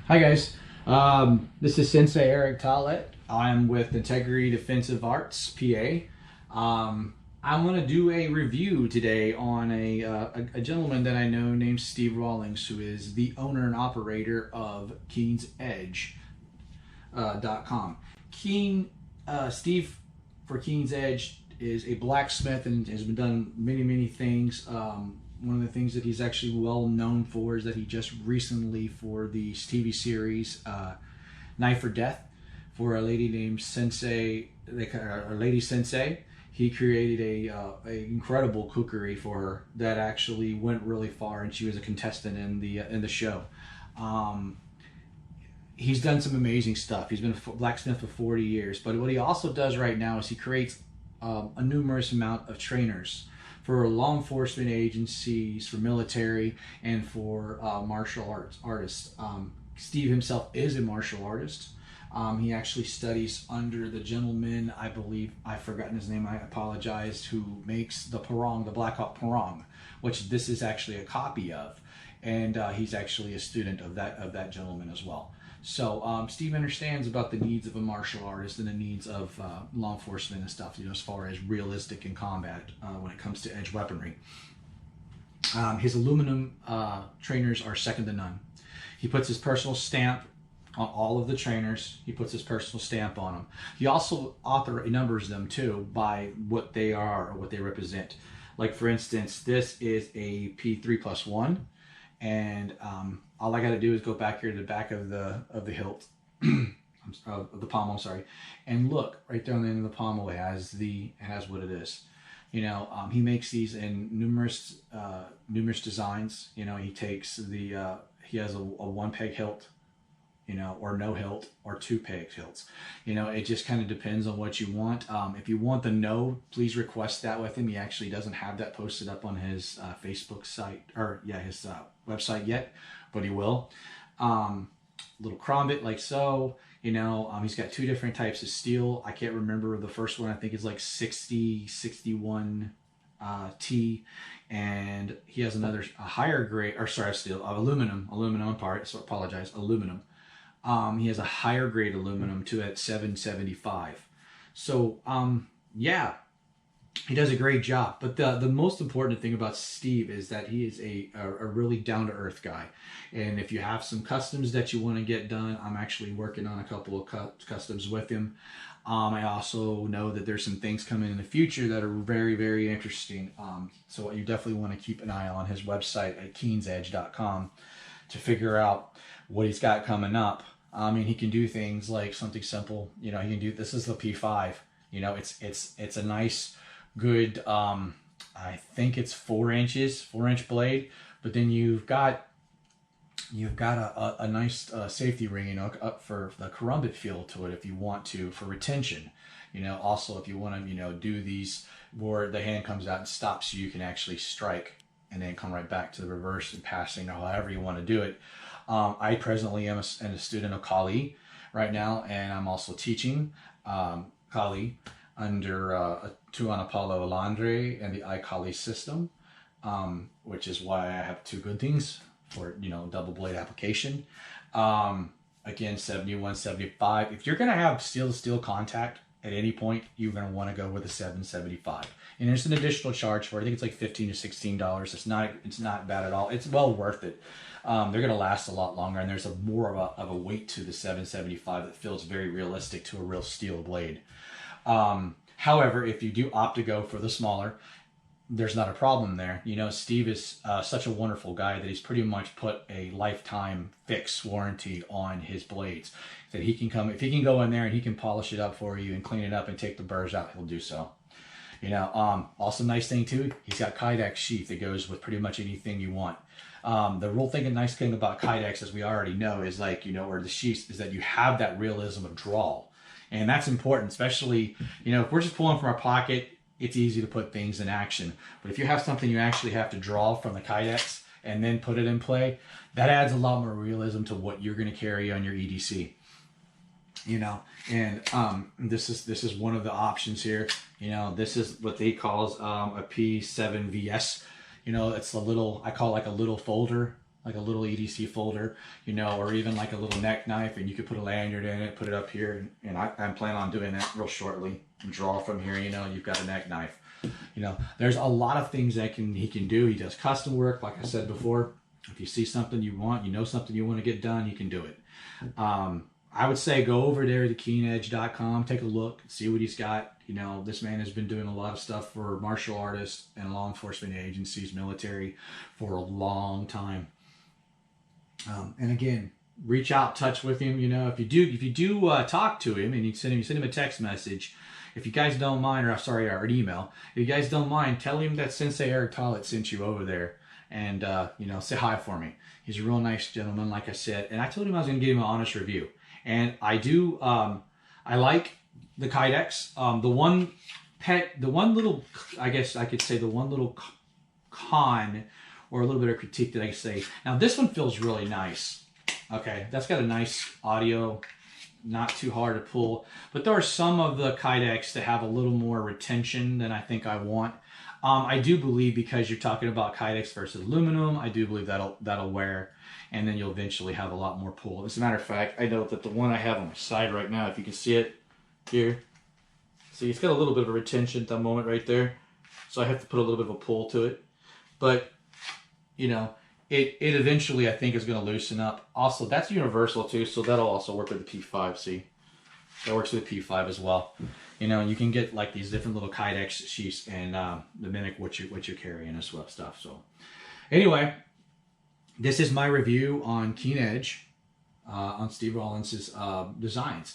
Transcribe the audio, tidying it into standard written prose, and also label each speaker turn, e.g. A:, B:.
A: Hi guys, this is Sensei Eric Tollett. I'm with Integrity Defensive Arts, PA. I'm going to do a review today on a gentleman that I know named Steve Rawlings, who is the owner and operator of KeensEdge.com. Steve for Keen's Edge is a blacksmith and has been done many things. One of the things that he's actually well known for is that he just recently, for the TV series Knife for Death, for a lady named Sensei, Lady Sensei, he created a incredible cookery for her that actually went really far, and she was a contestant in the show. He's done some amazing stuff. He's been a blacksmith for 40 years, but what he also does right now is he creates a numerous amount of trainers for law enforcement agencies, for military, and for martial arts artists. Steve himself is a martial artist. He actually studies under the gentleman, I believe, I've forgotten his name, I apologize, who makes the parang, the Black Hawk parang, which this is actually a copy of. And he's actually a student of that gentleman as well. So Steve understands about the needs of a martial artist and the needs of law enforcement and stuff, as far as realistic in combat when it comes to edge weaponry. His aluminum trainers are second to none. He puts his personal stamp on all of the trainers. He puts his personal stamp on them. He also numbers them too by what they are or what they represent. Like, for instance, this is a P3+1. And all I got to do is go back here to the back of the hilt, of the pommel, I'm sorry, and look right there on the end of the pommel. It has what it is. He makes these in numerous designs. He takes he has a one peg hilt, or no hilt, or two peg hilts. It just kind of depends on what you want. If you want the no, please request that with him. He actually doesn't have that posted up on his Facebook site, his website yet, but he will. Little crombit like so. He's got two different types of steel. I can't remember the first one. I think is like 61 T, and he has a higher grade, steel of aluminum part. So apologize, aluminum. He has a higher grade aluminum too at 775. So yeah, he does a great job. But the most important thing about Steve is that he is a really down-to-earth guy. And if you have some customs that you want to get done, I'm actually working on a couple of customs with him. I also know that there's some things coming in the future that are very interesting. So you definitely want to keep an eye on his website at KeensEdge.com to figure out what he's got coming up. He can do things like something simple. He can do, this is the P5. It's a nice, good, I think it's 4-inch blade, but then you've got a nice safety ring, up for the carumbit feel to it if you want to, for retention. Also if you want to, do these where the hand comes out and stops, so you can actually strike and then come right back to the reverse and passing, or however you want to do it. I presently am a student of Kali right now, and I'm also teaching Kali under Tuan Apollo Alandre and the iKali system, which is why I have two good things for double blade application. Again, 71, 75. If you're going to have steel-to-steel contact at any point, you're going to want to go with a 775. And there's an additional charge for it. I think it's like $15 to $16. It's not bad at all. It's well worth it. They're going to last a lot longer, and there's more of a weight to the 775 that feels very realistic to a real steel blade. However, if you do opt to go for the smaller, there's not a problem there. Steve is such a wonderful guy that he's pretty much put a lifetime fix warranty on his blades. That he can come, if he can go in there and he can polish it up for you and clean it up and take the burrs out, he'll do so. Also nice thing too, he's got Kydex sheath that goes with pretty much anything you want. The real nice thing about Kydex, as we already know, is or the sheaths, is that you have that realism of drawl. And that's important, especially, if we're just pulling from our pocket, it's easy to put things in action. But if you have something you actually have to draw from the Kydex and then put it in play, that adds a lot more realism to what you're going to carry on your EDC. And this is one of the options here. This is what they call a P7VS. It's a little, I call it like a little folder like a little EDC folder, you know, or even like a little neck knife, and you could put a lanyard in it, put it up here, and I'm planning on doing that real shortly. And draw from here, you know, you've got a neck knife. You know, there's a lot of things that he can do. He does custom work, like I said before. If you see something you want, you know something you want to get done, he can do it. I would say go over there to keenedge.com, take a look, see what he's got. You know, this man has been doing a lot of stuff for martial artists and law enforcement agencies, military, for a long time. And again, reach out, touch with him. You know, if you do talk to him and you send him a text message, if you guys don't mind, or an email, if you guys don't mind, tell him that Sensei Eric Tollett sent you over there, and you know, say hi for me. He's a real nice gentleman, like I said, and I told him I was going to give him an honest review. And I do, I like the Kydex. The one little, I guess I could say the one little con, or a little bit of critique that I say. Now this one feels really nice. Okay, that's got a nice audio, not too hard to pull. But there are some of the Kydex that have a little more retention than I think I want. I do believe, because you're talking about Kydex versus aluminum, I do believe that'll wear, and then you'll eventually have a lot more pull. As a matter of fact, I know that the one I have on my side right now, if you can see it here, see, it's got a little bit of a retention at the moment right there, so I have to put a little bit of a pull to it. But you know, it eventually, I think, is going to loosen up. Also, that's universal too, so that'll also work with the P5. See, that works with the P5 as well. You know, you can get like these different little Kydex sheaths and the mimic what you're carrying as well stuff. So, anyway, this is my review on Keen Edge, on Steve Rollins' designs.